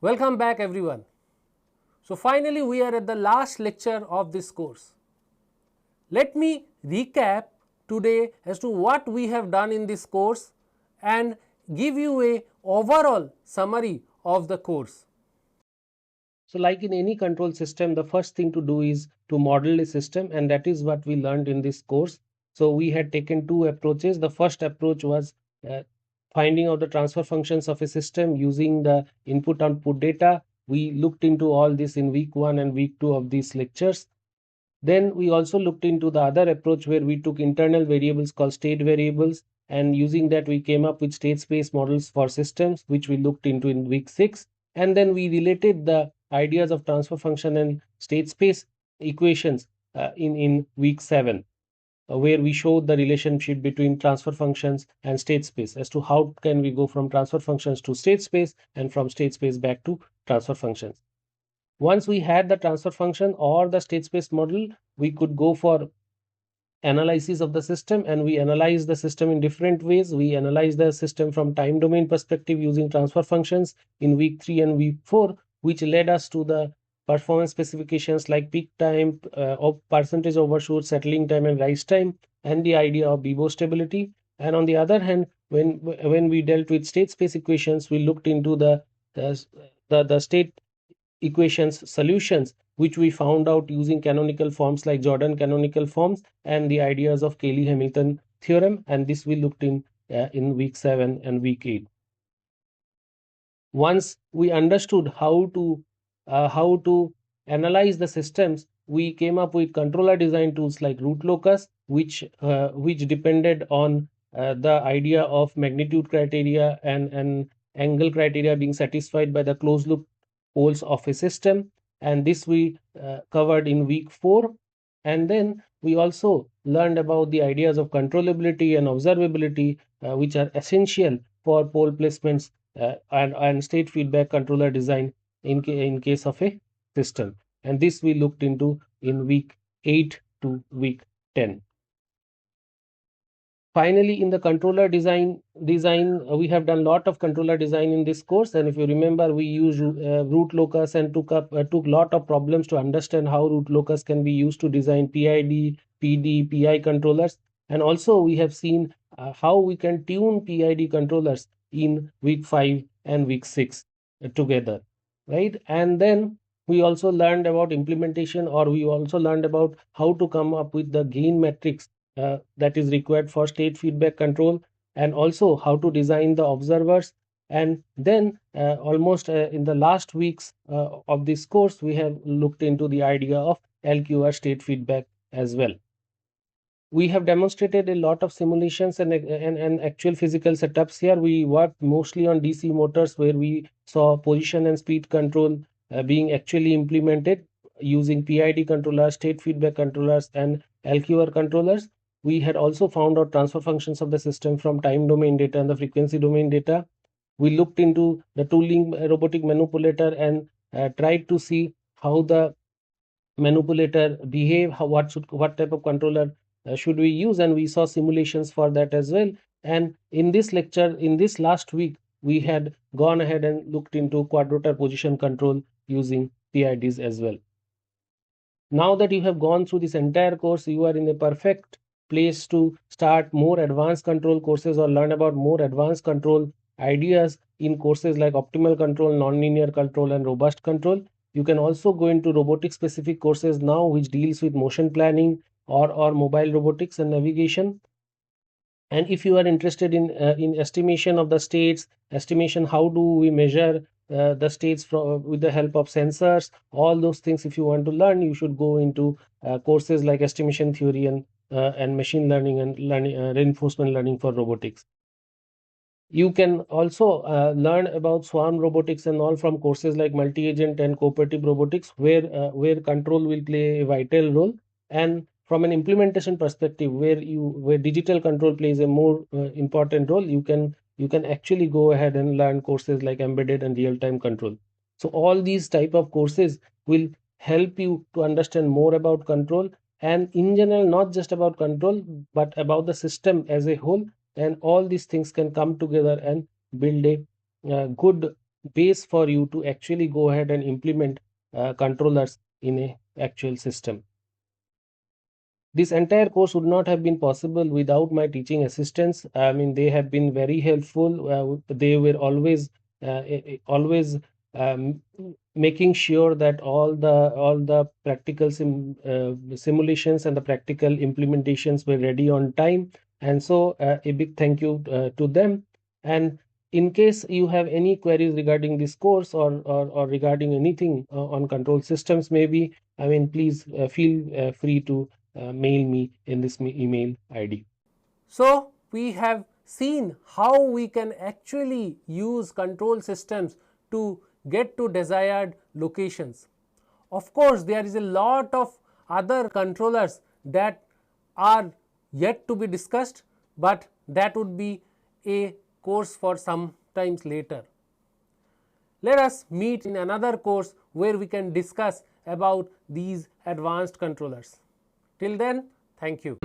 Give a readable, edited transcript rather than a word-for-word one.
Welcome back everyone. So finally we are at the last lecture of this course. Let me recap today as to what we have done in this course and give you a overall summary of the course. So like in any control system, the first thing to do is to model a system, and that is what we learned in this course. So we had taken two approaches. The first approach was finding out the transfer functions of a system using the input output data. We looked into all this in week 1 and week 2 of these lectures. Then we also looked into the other approach where we took internal variables called state variables, and using that we came up with state space models for systems, which we looked into in week 6. And then we related the ideas of transfer function and state space equations in week 7, where we showed the relationship between transfer functions and state space as to how can we go from transfer functions to state space and from state space back to transfer functions. Once we had the transfer function or the state space model, we could go for analysis of the system, and we analyze the system in different ways. We analyze the system from time domain perspective using transfer functions in week 3 and week 4, which led us to the performance specifications like peak time, of percentage overshoot, settling time, and rise time, and the idea of Bibo stability. And on the other hand, when we dealt with state space equations, we looked into the state equations solutions, which we found out using canonical forms like Jordan canonical forms and the ideas of Cayley-Hamilton theorem, and this we looked in week 7 and week 8. Once we understood how to analyze the systems, we came up with controller design tools like root locus, which depended on the idea of magnitude criteria and angle criteria being satisfied by the closed loop poles of a system, and this we covered in week 4. And then we also learned about the ideas of controllability and observability, which are essential for pole placements and state feedback controller design in case of a system, and this we looked into in week 8 to week 10. Finally, in the controller design, we have done a lot of controller design in this course, and if you remember, we used root locus and took lot of problems to understand how root locus can be used to design PID, PD, PI controllers, and also we have seen how we can tune PID controllers in week 5 and week 6 together, right? And then we also learned about implementation, or we also learned about how to come up with the gain matrix that is required for state feedback control, and also how to design the observers. And then almost in the last weeks of this course, we have looked into the idea of LQR state feedback as well. We have demonstrated a lot of simulations and actual physical setups here. We worked mostly on DC motors, where we saw position and speed control being actually implemented using PID controllers, state feedback controllers, and LQR controllers. We had also found out transfer functions of the system from time domain data and the frequency domain data. We looked into the tooling robotic manipulator and tried to see how the manipulator behave, what type of controller should we use, and we saw simulations for that as well. And in this lecture, in this last week, we had gone ahead and looked into quadrotor position control using PIDs as well. Now that you have gone through this entire course, you are in a perfect place to start more advanced control courses or learn about more advanced control ideas in courses like optimal control, nonlinear control, and robust control. You can also go into robotic specific courses now, which deals with motion planning or mobile robotics and navigation. And if you are interested in estimation of the states, estimation how do we measure the states with the help of sensors, all those things, if you want to learn, you should go into courses like estimation theory and machine learning and reinforcement learning for robotics. You can also learn about swarm robotics and all from courses like multi-agent and cooperative robotics, where control will play a vital role, and from an implementation perspective, where digital control plays a more important role, you can actually go ahead and learn courses like embedded and real-time control. So all these type of courses will help you to understand more about control, and in general, not just about control, but about the system as a whole, and all these things can come together and build a good base for you to actually go ahead and implement controllers in a actual system. This entire course would not have been possible without my teaching assistants. I mean, they have been very helpful. They were always um, making sure that all the practical simulations and the practical implementations were ready on time. And so, a big thank you to them. And in case you have any queries regarding this course or regarding anything on control systems, maybe, I mean, please feel free to mail me in this email ID. So, we have seen how we can actually use control systems to get to desired locations. Of course, there is a lot of other controllers that are yet to be discussed, but that would be a course for some times later. Let us meet in another course where we can discuss about these advanced controllers. Till then, thank you.